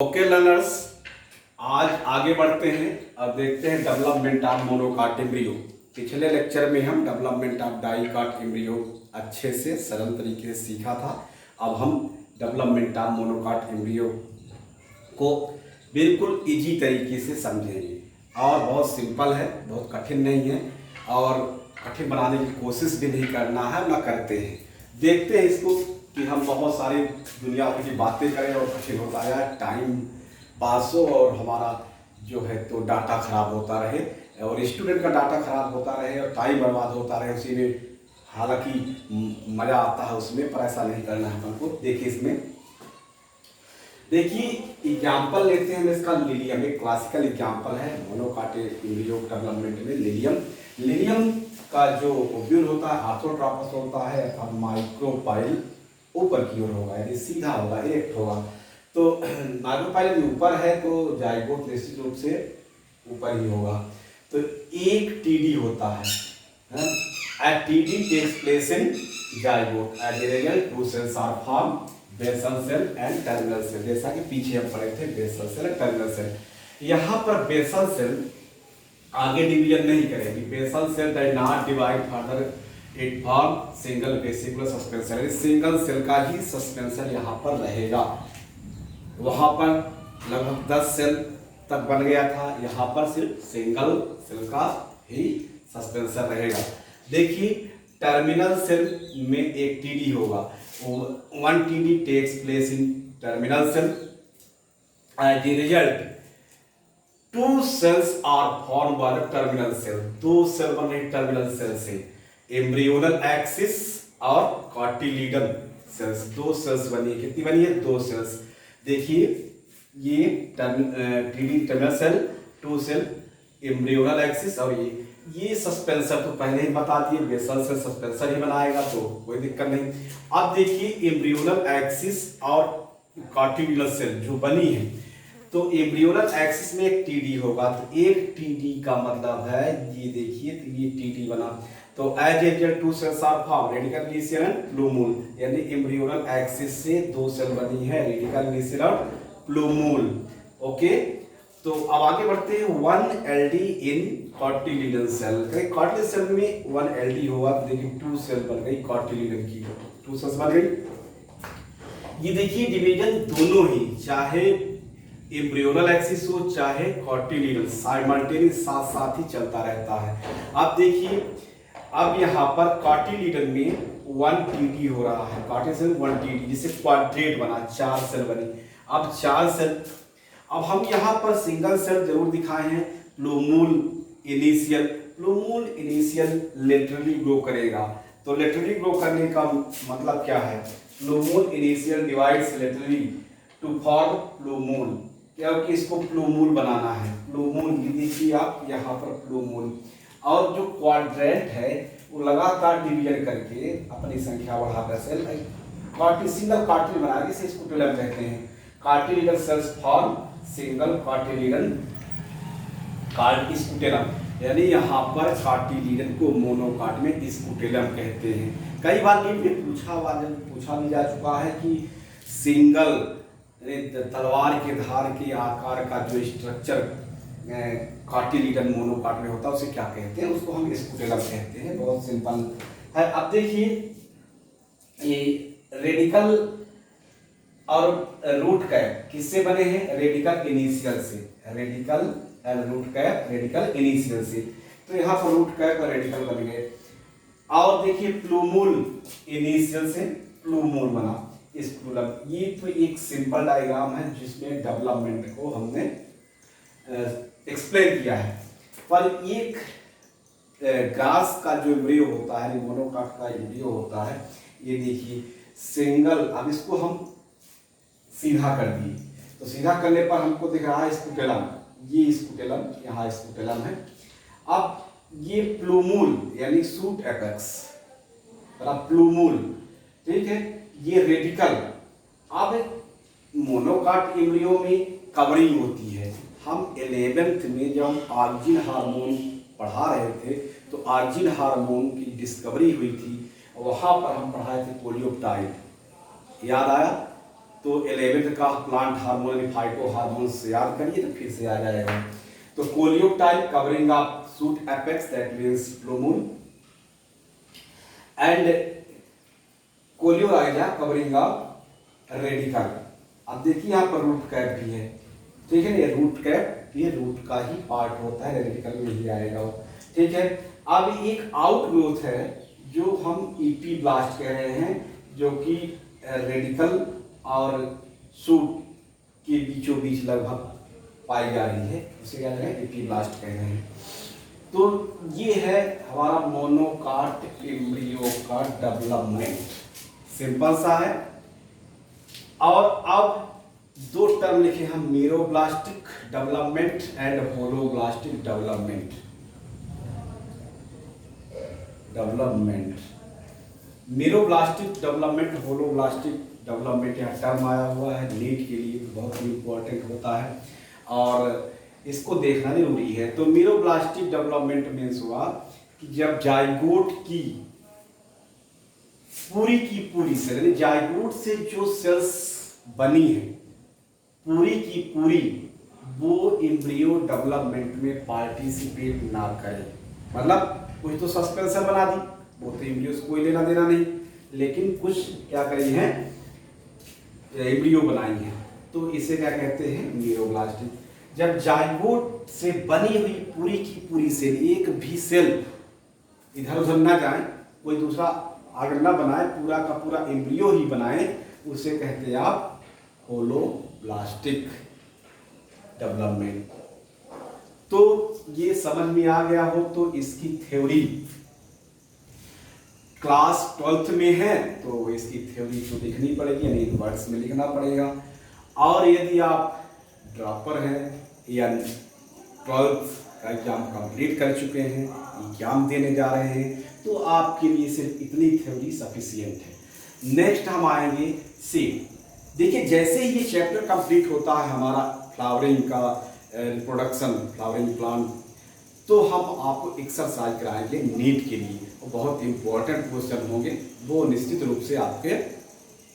Okay learners, आज आगे बढ़ते हैं और देखते हैं डेवलपमेंट ऑफ मोनोकाट एम्ब्रियो। पिछले लेक्चर में हम डेवलपमेंट ऑफ डाइकाट एम्ब्रियो अच्छे से सरल तरीके से सीखा था। अब हम डेवलपमेंट ऑफ मोनोकाट एम्ब्रियो को बिल्कुल इजी तरीके से समझेंगे और बहुत सिंपल है, बहुत कठिन नहीं है और कठिन बनाने की कोशिश भी नहीं करना है, ना करते हैं। देखते हैं इसको कि हम बहुत सारी दुनिया भर की बातें करें और कठिन होता है, टाइम पास हो और हमारा जो है तो डाटा खराब होता रहे और स्टूडेंट का डाटा खराब होता रहे और टाइम बर्बाद होता रहे उसी में। हालांकि मज़ा आता है उसमें, पर ऐसा नहीं करना है हमको। देखिए इसमें, देखिए एग्जाम्पल लेते हैं इसका। लिलियम एक क्लासिकल एग्जाम्पल है मोनोकाट एम्ब्रियो डेवलपमेंट में। लिलियम का जो ओव्यूल होता है आर्थोट्रॉपस होता है और माइक्रोपाइल ऊपर की ओर होगा, यानी सीधा होगा, इरेक्ट होगा। तो माइक्रोपाइल यदि ऊपर है तो जाइगोट निश्चित रूप से ऊपर ही होगा। तो एक टीडी होता है। At TD takes place in zygote at the result two cells are form, basal cell and terminal cell. जैसा कि पीछे हम पढ़े थे, basal cell and terminal cell. यहाँ पर बेसल सेल आगे डिवीजन नहीं करेगी। Basal cell does not divide further, it form single vesicular suspension. Single cell का ही सस्पेंशन यहाँ पर रहेगा। वहाँ पर लगभग 10 सेल तक बन गया था, यहाँ पर सिर्फ सिंगल सेल का ही सस्पेंशन रहेगा। देखिए टर्मिनल सेल में एक टीडी होगा। 1 TD takes place in terminal cell. As a result 2 cells are formed by the terminal cell। 2 cell बने टर्मिनल सेल से। एम्ब्रियोनल एक्सिस और कार्टिलीडन सेल्स, 2 सेल्स बनी है। कितनी बनी है? 2 सेल्स। देखिए ये TD terminal cell, 2 cell embryonal axis और ये सस्पेंसर तो पहले ही बता दिए, बेसल से सस्पेंसर ही बनाएगा तो कोई दिक्कत नहीं। अब देखिए एम्ब्रियोनल एक्सिस और कार्टिलीडन सेल जो बनी है, तो एम्ब्रियोनल एक्सिस में एक टीडी होगा। तो एक टीडी का मतलब है, ये देखिए तो ये टीडी बना। तो as a 2 cells are form, radicle initial and plumule. यानी एम्ब्रियोनल एक्सिस से 2 सेल बनी है, रेडिकल इनिशियल और प्लूमूल। ओके, तो अब आगे बढ़ते हैं। 1 LD in cotyledon cell. Cotyledon cell में 1 LD होगा तो देखिए 2 सेल बन गई कार्टिलीडन की, 2 सेल्स बन गई। ये देखिए डिवीजन दोनों ही, चाहे एम्ब्रियोनल एक्सिस हो चाहे कार्टिलीडन, साइमल्टेनियस साथ साथ ही चलता रहता है। अब देखिए अब यहाँ पर कार्टिलीडन में 1 TD हो रहा है, कार्टिलीडन 1 TD, जिससे क्वाड्रेट बना, 4 सेल बनी। अब 4 सेल, अब हम यहाँ पर सिंगल सेल जरूर दिखाए हैं। Plumule initial, plumule initial laterally grow करेगा। तो लेटरली ग्रो करने का मतलब क्या है? Plumule initial divides laterally to form plumule, क्योंकि इसको प्लूमूल बनाना है। प्लूमूल देखिए आप यहाँ पर प्लूमूल, और जो क्वाड्रेंट है वो लगातार डिवीजन करके अपनी संख्या बढ़ाकर सेल सिंगल कार्टिल बना के इसको टेलम कहते हैं। कार्टिलीडन सेल्स फॉर्म सिंगल कार्टिलीडन स्कुटेलम, यानी यहाँ पर कार्टिलीडन को मोनोकाट में स्कुटेलम कहते हैं। कई बार ये पूछा भी जा चुका है कि सिंगल तलवार के धार के आकार का जो स्ट्रक्चर कार्टिलीडन मोनोकाट में होता है उसे क्या कहते हैं? उसको हम स्कुटेलम कहते हैं। बहुत सिंपल है। अब देखिए ये रेडिकल और रूट कैप किससे बने हैं? रेडिकल इनिशियल से। Radicle and root cap radicle initial से। तो यहाँ पर रूट कैप और रेडिकल बन गए। और देखिए प्लूमूल इनिशियल से प्लूमूल बना, स्कुलम। ये तो एक सिंपल डायग्राम है जिसमें डेवलपमेंट को हमने एक्सप्लेन किया है। पर एक ग्रास का जो एम्ब्रियो होता है, मोनोकाट का एम्ब्रियो होता है, ये देखिए सिंगल। अब इसको हम सीधा कर दिए, तो सीधा करने पर हमको दिख रहा है स्कुटेलम, ये स्कुटेलम, यहाँ स्कुटेलम है। अब ये प्लूमूल यानी शूट एपेक्स, प्लूमूल, ठीक है, ये रेडिकल। अब मोनोकाट एम्ब्रियो में कवरिंग होती है। हम 11th में जब ऑर्जिन हार्मोन पढ़ा रहे थे तो ऑर्जिन हार्मोन की डिस्कवरी हुई थी, वहाँ पर हम पढ़ाए थे पोलियोप्टाइड, याद आया? तो 11th का प्लांट हार्मोन फाइटो हार्मोन से याद करिए तो फिर से आ जाएगा। तो coleoptile covering up shoot apex that means plumule and coleorhiza covering up radicle. अब देखिए यहाँ पर रूट कैप भी है, ठीक है। ये रूट कैप ये रूट का ही पार्ट होता है, रेडिकल में ही आएगा वो, ठीक है। अब एक आउट ग्रोथ है जो हम इपीब्लास्ट कह रहे हैं, जो कि रेडिकल और शूट के बीचों बीच लगभग पाई जा रही है, उसे क्या कह रहे हैं, इपीब्लास्ट कह रहे हैं। तो ये है हमारा मोनोकाट एम्ब्रियो का डेवलपमेंट, सिंपल सा है। और अब दो टर्म लिखे हम, meroblastic development and holoblastic development. Meroblastic development, holoblastic development, यहाँ टर्म आया हुआ है नीट के लिए, बहुत ही इंपॉर्टेंट होता है और इसको देखना जरूरी है। तो मीरोब्लास्टिक डेवलपमेंट मीन्स हुआ कि जब जाइगोट की पूरी सेल, यानी जाइगोट से जो सेल्स बनी है पूरी की पूरी, वो एम्ब्रियो डेवलपमेंट में पार्टिसिपेट ना करे। मतलब कुछ तो सस्पेंशन बना दी, वो तो एम्ब्रियो से कोई लेना देना नहीं, लेकिन कुछ क्या करी है, एम्ब्रियो बनाई है, तो इसे क्या कहते हैं, मीरोब्लास्टिक। जब जाइगोट से बनी हुई पूरी की पूरी सेल, एक भी सेल इधर उधर ना जाए, कोई दूसरा आगे ना बनाए, पूरा का पूरा एम्ब्रियो ही बनाए, उसे कहते हैं आप होलोब्लास्टिक डेवलपमेंट। तो ये समझ में आ गया हो तो इसकी थ्योरी क्लास 12th में है, तो इसकी थ्योरी तो लिखनी पड़ेगी, यानी वर्ड्स में लिखना पड़ेगा। और यदि आप ड्रॉपर हैं या 12th का एग्जाम कंप्लीट कर चुके हैं, एग्जाम देने जा रहे हैं, तो आपके लिए सिर्फ इतनी थ्योरी सफिशिएंट है। नेक्स्ट हम आएंगे सीड। देखिए जैसे ही ये चैप्टर कंप्लीट होता है हमारा फ्लावरिंग का रिप्रोडक्शन, फ्लावरिंग प्लांट, तो हम आपको एक्सरसाइज कराएंगे नीट के लिए, वो बहुत इंपॉर्टेंट क्वेश्चन होंगे, वो निश्चित रूप से आपके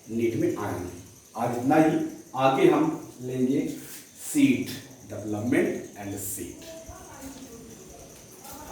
नीट में आएंगे। आज इतना ही, आगे हम लेंगे सीड डेवलपमेंट एंड सीड।